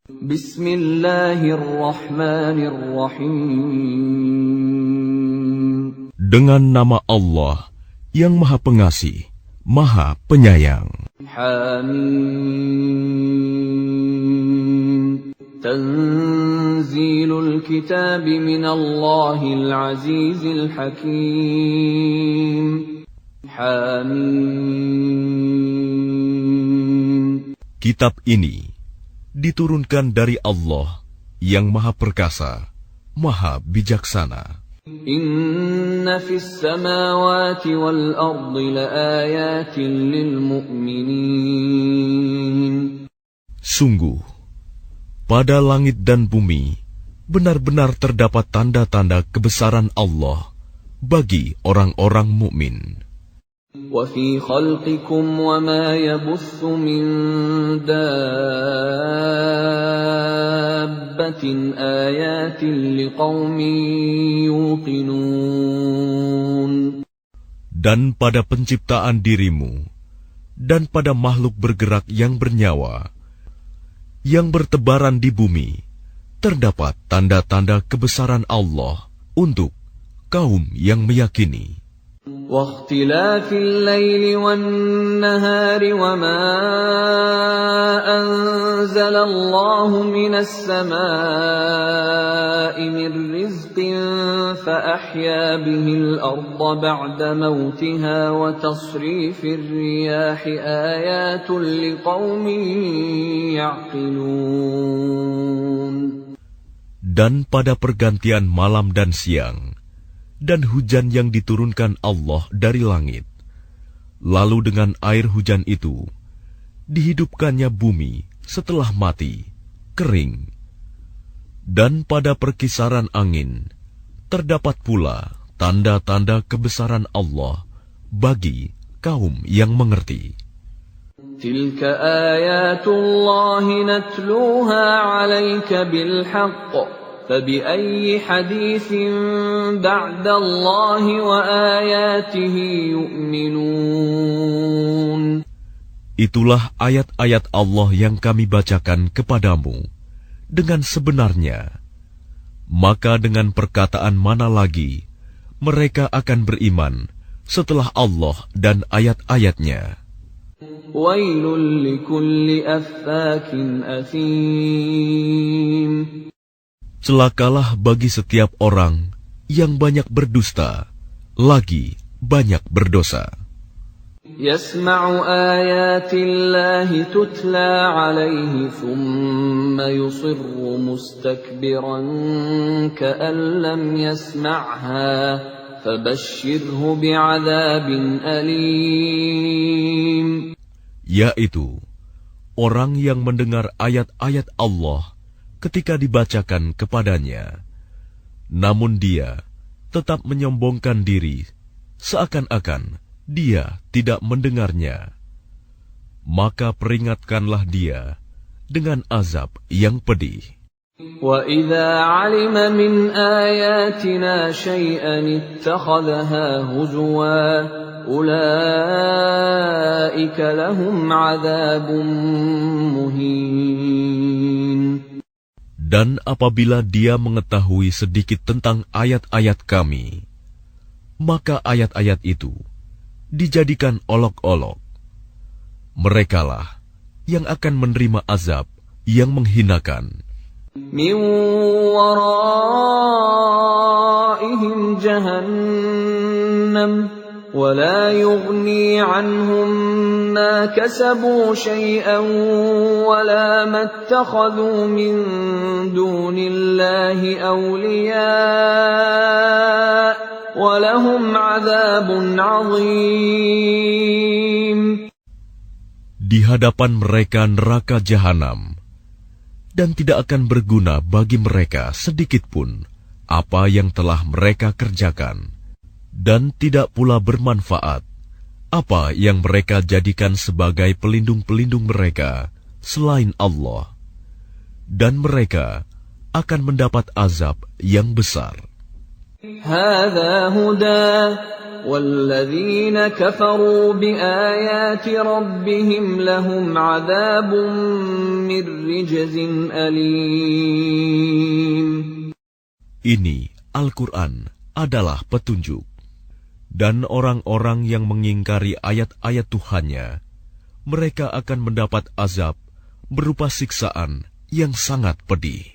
Bismillahirrahmanirrahim. Dengan nama Allah yang Maha Pengasih, Maha Penyayang. Hamim. Tanzilul kitab minallahil azizil hakim. Hamim. Kitab ini diturunkan dari Allah yang Maha Perkasa, Maha Bijaksana. Inna fis samawati wal ardi laayatin lil mu'minin. Sungguh, pada langit dan bumi benar-benar terdapat tanda-tanda kebesaran Allah bagi orang-orang mukmin. وَفِي خَلْقِكُمْ وَمَا يَبُثُّ مِنْ دَابَّةٍ آيَاتٍ لِقَوْمٍ يُوقِنُونَ. Dan pada penciptaan dirimu, dan pada makhluk bergerak yang bernyawa, yang bertebaran di bumi, terdapat tanda-tanda kebesaran Allah untuk kaum yang meyakini. واختلاف الليل والنهار وما أنزل الله من السماء من رزق فأحيا به الأرض بعد موتها وتصريف الرياح آيات لقوم يعقلون. Dan pada pergantian malam dan siang, dan hujan yang diturunkan Allah dari langit, lalu dengan air hujan itu dihidupkannya bumi setelah mati, kering. Dan pada perkisaran angin terdapat pula tanda-tanda kebesaran Allah bagi kaum yang mengerti. Tilka ayatullahi natluha 'alaika bilhaqq. فَبِأَيِّ حَدِيثٍ بَعْدَ اللَّهِ وَآيَاتِهِ يُؤْمِنُونَ. Itulah ayat-ayat Allah yang kami bacakan kepadamu dengan sebenarnya. Maka dengan perkataan mana lagi mereka akan beriman setelah Allah dan ayat-ayatnya. Wailul likulli affakin athim. Celakalah bagi setiap orang yang banyak berdusta, lagi banyak berdosa. Yasma'u ayatillahi tutla alaihi thumma yusirru mustakbiran ka'an lam yasma'ha fabashshirhu bi'adzabin alim. Yaitu orang yang mendengar ayat-ayat Allah ketika dibacakan kepadanya, namun dia tetap menyombongkan diri, seakan-akan dia tidak mendengarnya. Maka peringatkanlah dia dengan azab yang pedih. وَإِذَا عَلِمَ مِنْ آيَاتِنَا شَيْئًا اتَّخَذَهَا هُزُوًا أُولَئِكَ لَهُمْ عَذَابٌ مُهِينٌ. Dan apabila dia mengetahui sedikit tentang ayat-ayat kami, maka ayat-ayat itu dijadikan olok-olok. Merekalah yang akan menerima azab yang menghinakan. Min waraihim jahannam ولا يغني عنهم ما كسبوا شيئا ولا ما اتخذوا من دون الله أولياء ولهم عذاب عظيم. Di hadapan mereka neraka jahanam, dan tidak akan berguna bagi mereka sedikitpun apa yang telah mereka kerjakan. Dan tidak pula bermanfaat apa yang mereka jadikan sebagai pelindung-pelindung mereka selain Allah. Dan mereka akan mendapat azab yang besar. Hadza huda walladzina kafaru biayati rabbihim lahum 'adzabun من رجز أليم. Ini Al-Quran adalah petunjuk, dan orang-orang yang mengingkari ayat-ayat Tuhannya, mereka akan mendapat azab berupa siksaan yang sangat pedih.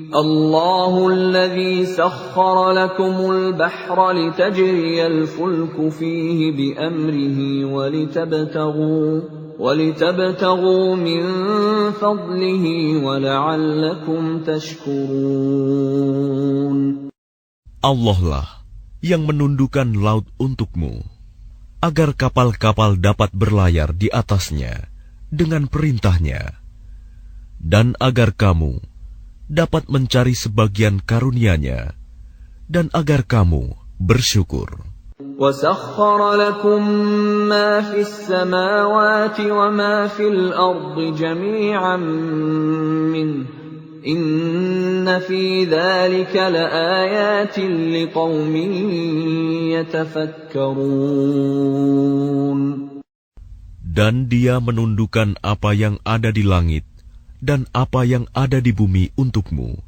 الله الذي سخر لكم البحر لتجري الفلك فيه بأمره ولتبتغوا من فضله ولعلكم تشكرون. Allah lah yang menundukkan laut untukmu, agar kapal-kapal dapat berlayar di atasnya dengan perintahnya, dan agar kamu dapat mencari sebagian karunia-Nya, dan agar kamu bersyukur. وَسَخَّرَ لَكُم مَّا فِي السَّمَاوَاتِ وَمَا فِي الْأَرْضِ جَمِيعًا مِّنْهُ إِنَّ فِي ذَلِكَ لَآيَاتٍ لِقَوْمٍ يَتَفَكَّرُونَ. Dan Dia menundukkan apa yang ada di langit dan apa yang ada di bumi untukmu,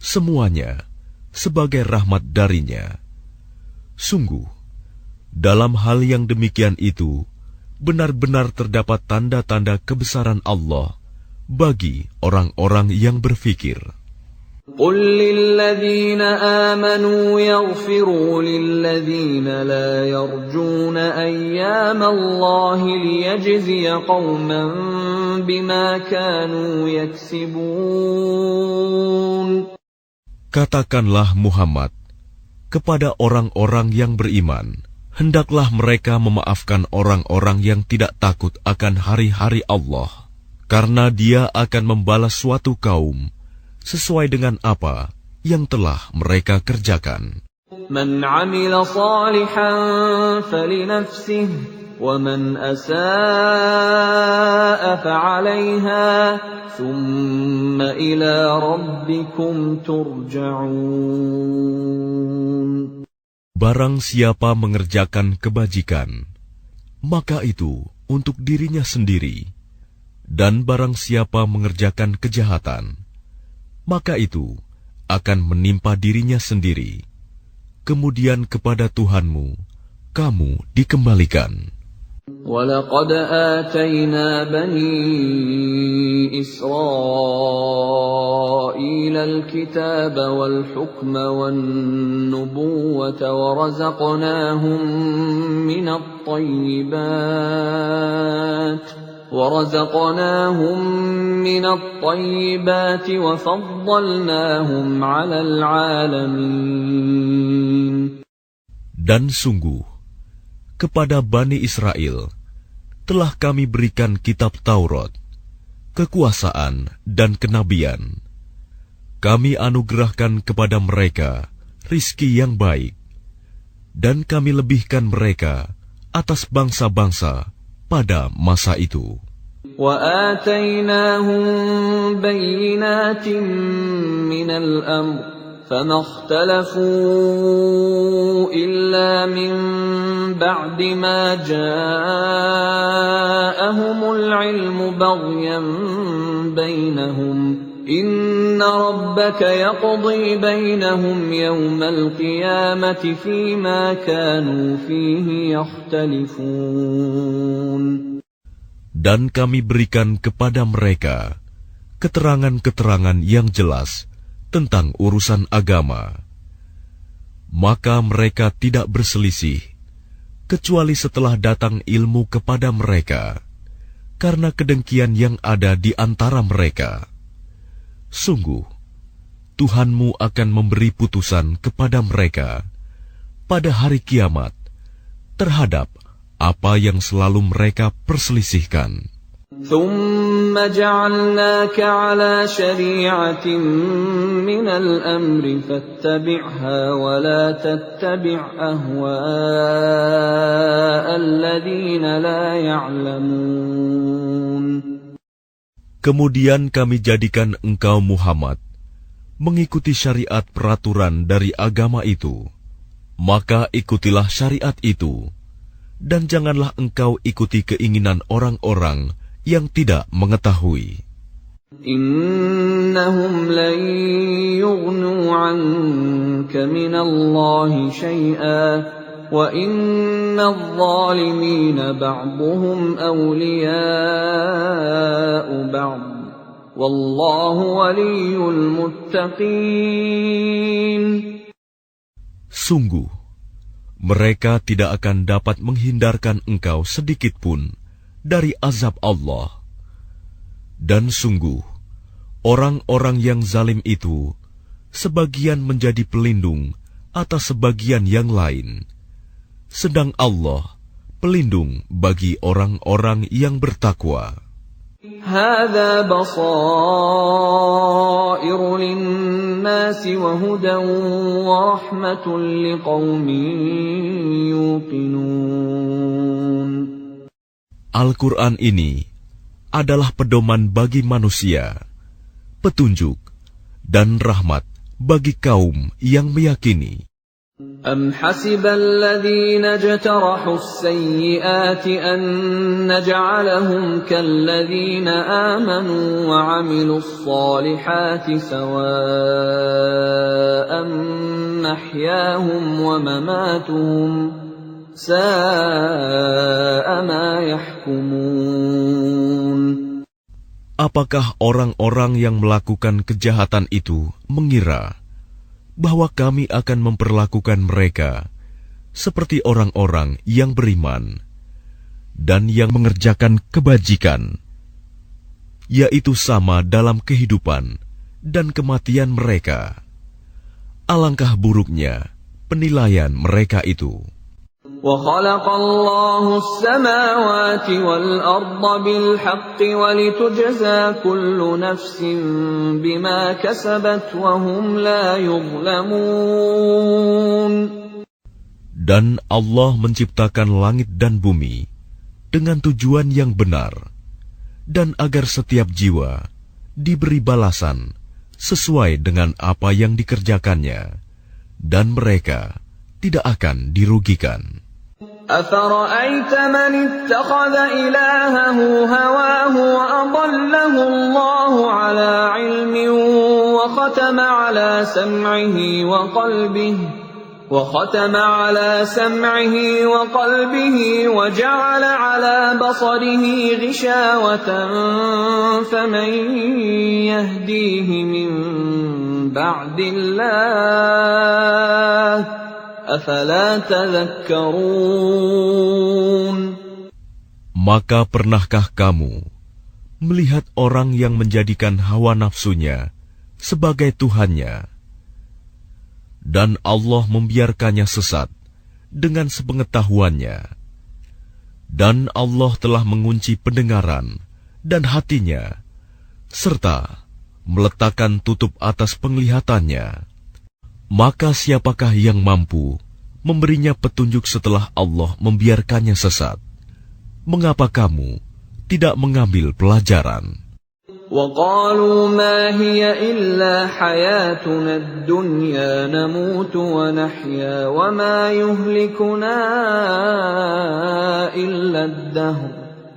semuanya sebagai rahmat darinya. Sungguh, dalam hal yang demikian itu, benar-benar terdapat tanda-tanda kebesaran Allah bagi orang-orang yang berfikir. قُل لِّلَّذِينَ آمَنُوا يَغْفِرُوا لِلَّذِينَ لَا يَرْجُونَ أَيَّامَ اللَّهِ لِيَجْزِيَ قَوْمًا بِمَا كَانُوا يَكْسِبُونَ. Katakanlah Muhammad kepada orang-orang yang beriman, hendaklah mereka memaafkan orang-orang yang tidak takut akan hari-hari Allah, karena Dia akan membalas suatu kaum sesuai dengan apa yang telah mereka kerjakan. Man 'amila shalihan falinafsihi wa man asaa'a fa'alayha thumma ila rabbikum turja'un. Barang siapa mengerjakan kebajikan, maka itu untuk dirinya sendiri, dan barang siapa mengerjakan kejahatan, maka itu akan menimpa dirinya sendiri. Kemudian kepada Tuhanmu kamu dikembalikan. وَلَقَدْ آتَيْنَا بَنِي إِسْرَائِيلَ الْكِتَابَ وَالْحُكْمَ وَالنُّبُوَّةَ وَرَزَقْنَاهُم مِّنَ الطَّيِّبَاتِ وَفَضَّلْنَاهُمْ عَلَى الْعَالَمِينَ. Dan sungguh, kepada Bani Israel telah kami berikan kitab Taurat, kekuasaan dan kenabian. Kami anugerahkan kepada mereka rizki yang baik, dan kami lebihkan mereka atas bangsa-bangsa pada masa itu. وَآتَيْنَاهُمْ بَيِّنَاتٍ مِّنَ الْأَمْرِ فَمَا اخْتَلَفُوا إِلَّا مِن بَعْدِ مَا جَاءَهُمُ الْعِلْمُ بَغْيًا بَيْنَهُمْ إِنَّ رَبَّكَ يَقْضِي بَيْنَهُمْ يَوْمَ الْقِيَامَةِ فِيمَا كَانُوا فِيهِ يَخْتَلِفُونَ. Dan kami berikan kepada mereka keterangan-keterangan yang jelas tentang urusan agama. Maka mereka tidak berselisih, kecuali setelah datang ilmu kepada mereka, karena kedengkian yang ada di antara mereka. Sungguh, Tuhanmu akan memberi putusan kepada mereka pada hari kiamat terhadap apa yang selalu mereka perselisihkan. ثُمَّ جَعَلْنَاكَ عَلَى شَرِيعَةٍ مِّنَ الْأَمْرِ فَاتَّبِعْهَا وَلَا تَتَّبِعْ أَهْوَاءَ الَّذِينَ لَا يَعْلَمُونَ. Kemudian kami jadikan engkau Muhammad mengikuti syariat peraturan dari agama itu. Maka ikutilah syariat itu, dan janganlah engkau ikuti keinginan orang-orang yang tidak mengetahui. Innahum lan yughnu 'anka minallahi syai'an wa innadh dhalimina ba'dhuhum awliya'u ba'd wallahu waliyyul muttaqin. Sungguh, mereka tidak akan dapat menghindarkan engkau sedikit pun dari azab Allah. Dan sungguh, orang-orang yang zalim itu sebagian menjadi pelindung atas sebagian yang lain, sedang Allah pelindung bagi orang-orang yang bertakwa. Hadza basairu lin-nasi wa hudan wa rahmatun liqaumin yuqinun. Al-Quran ini adalah pedoman bagi manusia, petunjuk dan rahmat bagi kaum yang meyakini. Am hasibal ladzina jtarahu as-sayyi'ati an naj'alahum kalladzina amanu wa 'amilus salihati sawa'an mahyahum wa mamatuhum sa'a ma yahkumun. Apakah orang-orang yang melakukan kejahatan itu mengira bahwa kami akan memperlakukan mereka seperti orang-orang yang beriman dan yang mengerjakan kebajikan, yaitu sama dalam kehidupan dan kematian mereka? Alangkah buruknya penilaian mereka itu. وَخَلَقَ اللَّهُ السَّمَاوَاتِ وَالْأَرْضَ بِالْحَقِّ وَلِتُجْزَى كُلُّ نَفْسٍ بِمَا كَسَبَتْ وَهُمْ لَا يُظْلَمُونَ. Dan Allah menciptakan langit dan bumi dengan tujuan yang benar, dan agar setiap jiwa diberi balasan sesuai dengan apa yang dikerjakannya, dan mereka tidak akan dirugikan. أَفَرَأَيْتَ مَنِ اتَّخَذَ إِلَٰهَهُ هَوَاهُ وَأَضَلَّهُ اللَّهُ عَلَىٰ عِلْمٍ وَخَتَمَ عَلَىٰ سَمْعِهِ وَقَلْبِهِ وَجَعَلَ عَلَىٰ بَصَرِهِ غِشَاوَةً فَمَن يَهْدِيهِ مِن بَعْدِ اللَّهِ أَفَلَا تَذَكَّرُونَ. Maka pernahkah kamu melihat orang yang menjadikan hawa nafsunya sebagai Tuhannya, dan Allah membiarkannya sesat dengan sepengetahuannya, dan Allah telah mengunci pendengaran dan hatinya, serta meletakkan tutup atas penglihatannya? Maka siapakah yang mampu memberinya petunjuk setelah Allah membiarkannya sesat? Mengapa kamu tidak mengambil pelajaran? وَقَالُوا مَا هِيَ إِلَّا حَيَاتُنَا الدُّنْيَا نَمُوتُ وَنَحْيَا وَمَا يُهْلِكُنَا إِلَّا الدَّهْرُ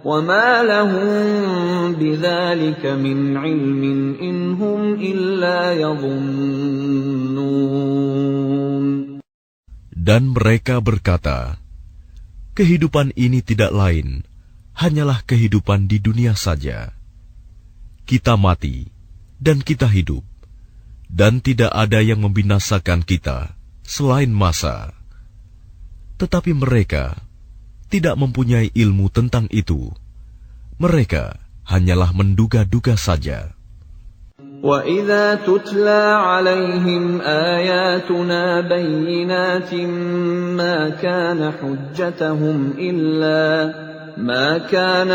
وَمَا لَهُم بِذَلِكَ مِنْ عِلْمٍ إِنْ هُمْ إِلَّا يَظُنُّونَ. Dan mereka berkata, kehidupan ini tidak lain, hanyalah kehidupan di dunia saja. Kita mati, dan kita hidup, dan tidak ada yang membinasakan kita selain masa. Tetapi mereka tidak mempunyai ilmu tentang itu. Mereka hanyalah menduga-duga saja. وَإِذَا تُتْلَى عَلَيْهِمْ آيَاتُنَا بَيِّنَاتٍ مَا كَانَ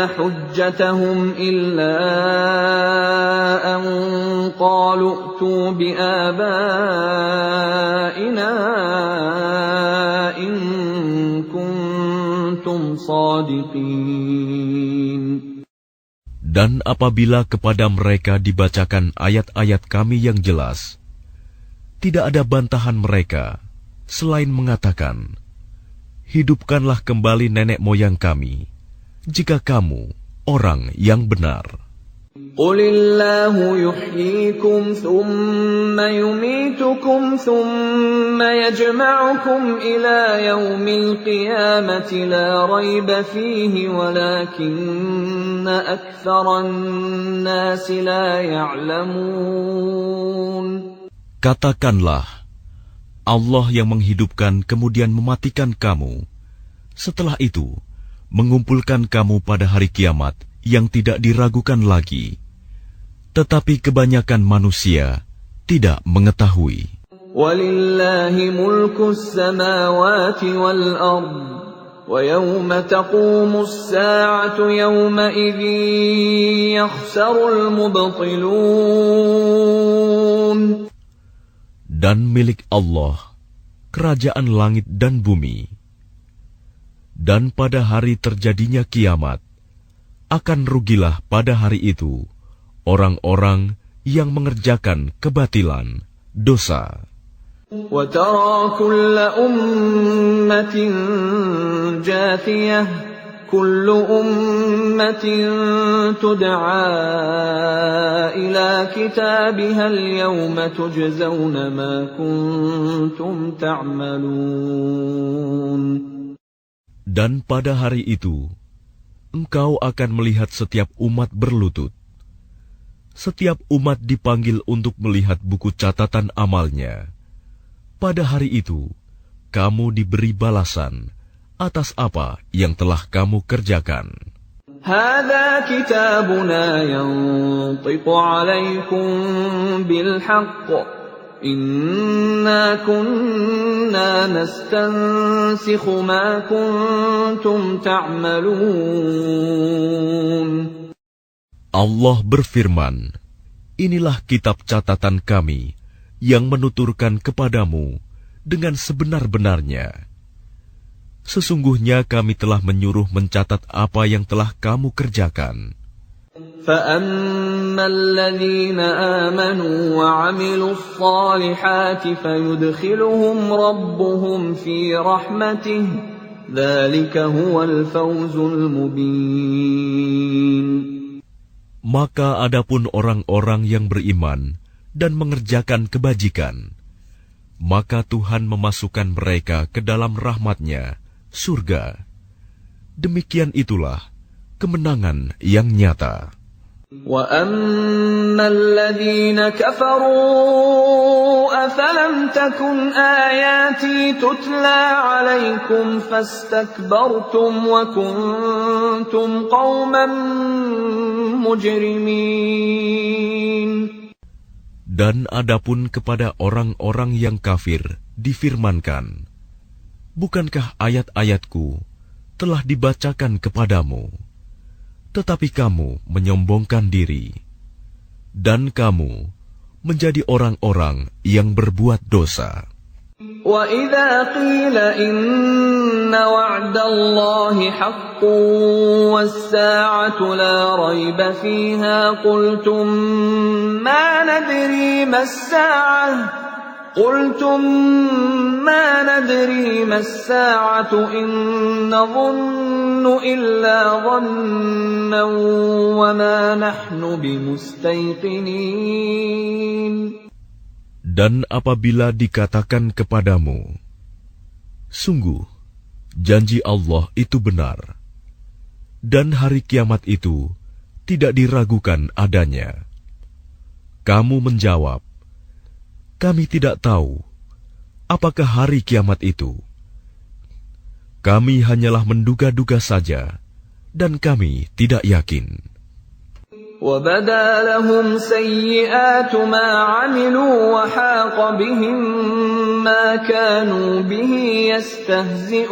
حُجَّتَهُمْ إِلَّا أَن قَالُوا ائْتُوا بِآبَائِنَا إِن كُنتُمْ صَادِقِينَ. Dan apabila kepada mereka dibacakan ayat-ayat kami yang jelas, tidak ada bantahan mereka selain mengatakan, hidupkanlah kembali nenek moyang kami, jika kamu orang yang benar. قل الله يحييكم ثم يميتكم ثم يجمعكم إلى يوم القيامة لا ريب فيه ولكن أكثر الناس لا يعلمون. Katakanlah, Allah yang menghidupkan kemudian mematikan kamu, setelah itu mengumpulkan kamu pada hari kiamat yang tidak diragukan lagi. Tetapi kebanyakan manusia tidak mengetahui. Walillahi mulkus samawati wal ard wa yawma taqumus sa'atu yawma idzin yakhsarul mubtilun. Dan milik Allah kerajaan langit dan bumi. Dan pada hari terjadinya kiamat akan rugilah pada hari itu orang-orang yang mengerjakan kebatilan, dosa. وَتَرَى كُلَّ أُمَّةٍ جَاثِيَةً كُلُّ أُمَّةٍ تُدْعَى إِلَى كِتَابِهَا الْيَوْمَ تُجْزَوْنَ مَا كُنتُمْ تَعْمَلُونَ. Dan pada hari itu engkau akan melihat setiap umat berlutut. Setiap umat dipanggil untuk melihat buku catatan amalnya. Pada hari itu, kamu diberi balasan atas apa yang telah kamu kerjakan. هذا كتابنا ينطق عليكم بالحق إنا كنا نستنسخ ما كنتم تعملون. Allah berfirman, inilah kitab catatan kami yang menuturkan kepadamu dengan sebenar-benarnya. Sesungguhnya kami telah menyuruh mencatat apa yang telah kamu kerjakan. فَأَمَّا الَّذِينَ آمَنُوا وَعَمِلُوا الصَّالِحَاتِ فَيُدْخِلُهُمْ رَبُّهُمْ فِي رَحْمَتِهِ ذَلِكَ هُوَ الْفَوْزُ الْمُبِينُ. Maka adapun orang-orang yang beriman dan mengerjakan kebajikan, maka Tuhan memasukkan mereka ke dalam rahmat-Nya, surga. Demikian itulah kemenangan yang nyata. وَأَمَّا الَّذِينَ كَفَرُوا أَفَلَمْ تَكُنْ آيَاتِي تُتْلَى عَلَيْكُمْ فَاسْتَكْبَرْتُمْ وَكُنْتُمْ قَوْمًا مُجْرِمِينَ. Dan adapun kepada orang-orang yang kafir difirmankan, bukankah ayat-ayatku telah dibacakan kepadamu? Tetapi kamu menyombongkan diri, dan kamu menjadi orang-orang yang berbuat dosa. وَإِذَا قِيلَ إِنَّ وَعْدَ اللَّهِ حَقٌّ وَالسَّاعَةُ لَا رَيْبَ فِيهَا قُلْتُم مَّا نَدْرِي مَا السَّاعَةُ إِن نَّظُنُّ إِلَّا ظَنًّا وَمَا نَحْنُ بِمُسْتَيْقِنِينَ. Dan apabila dikatakan kepadamu, sungguh, janji Allah itu benar, dan hari kiamat itu tidak diragukan adanya. Kamu menjawab, kami tidak tahu apakah hari kiamat itu. Kami hanyalah menduga-duga saja, dan kami tidak yakin. وَبَدَا لَهُمْ سَيِّئَاتُ مَا عَمِلُوا وَحَاقَ بِهِم مَّا كَانُوا بِهِ يَسْتَهْزِئُونَ.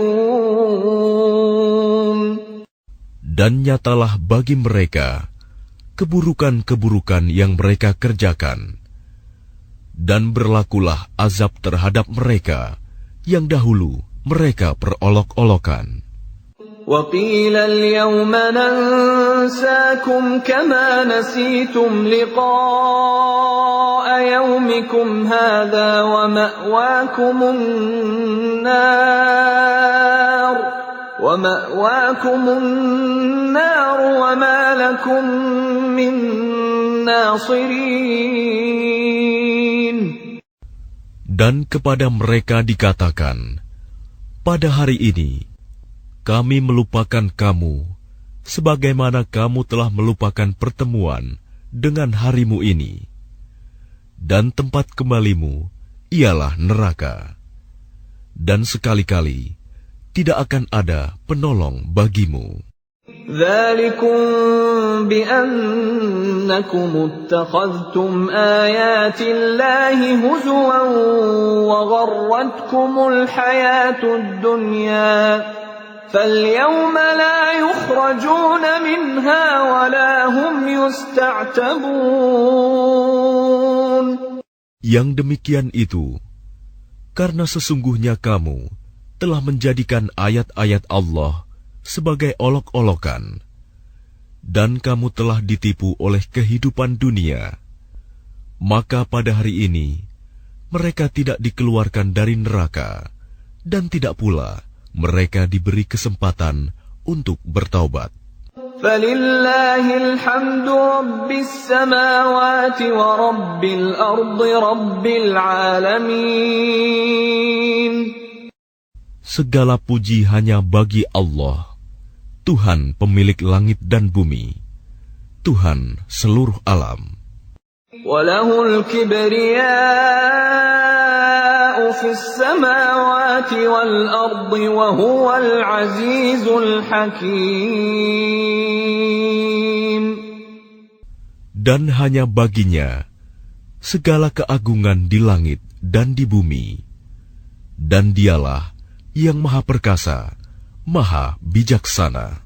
Dan nyatalah bagi mereka keburukan-keburukan yang mereka kerjakan, dan berlakulah azab terhadap mereka yang dahulu mereka perolok-olokan. وَقِيلَ الْيَوْمَ نَنسَاكُمْ كَمَا نَسِيتُمْ لِقَاءَ يَوْمِكُمْ هَٰذَا وَمَأْوَاكُمُ وَمَأْوَاكُمُ النَّارُ وَمَا لَكُمْ مِنْ نَاصِرِينَ. Dan kepada mereka dikatakan, pada hari ini kami melupakan kamu sebagaimana kamu telah melupakan pertemuan dengan harimu ini, dan tempat kembalimu ialah neraka, dan sekali-kali tidak akan ada penolong bagimu. ذَلِكُمْ بِأَنَّكُمُ اتَّخَذْتُمْ آيَاتِ اللَّهِ هُزُوًا وَغَرَّتْكُمُ الْحَيَاةُ الدُّنْيَا فَالْيَوْمَ لَا يُخْرَجُونَ مِنْهَا وَلَا هُمْ يُسْتَعْتَبُونَ. Yang demikian itu karena sesungguhnya kamu telah menjadikan ayat-ayat Allah sebagai olok-olokan, dan kamu telah ditipu oleh kehidupan dunia. Maka pada hari ini mereka tidak dikeluarkan dari neraka, dan tidak pula mereka diberi kesempatan untuk bertaubat. فَلِلَّهِ الْحَمْدُ رَبِّ السَّمَاوَاتِ وَرَبِّ الْأَرْضِ رَبِّ الْعَالَمِينَ. Segala puji hanya bagi Allah, Tuhan pemilik langit dan bumi, Tuhan seluruh alam. وَلَهُ الْكِبْرِيَاءُ فِي السَّمَاوَاتِ وَالْأَرْضِ وَهُوَ الْعَزِيزُ الْحَكِيمُ. Dan hanya baginya segala keagungan di langit dan di bumi, dan dialah yang maha perkasa, maha bijaksana.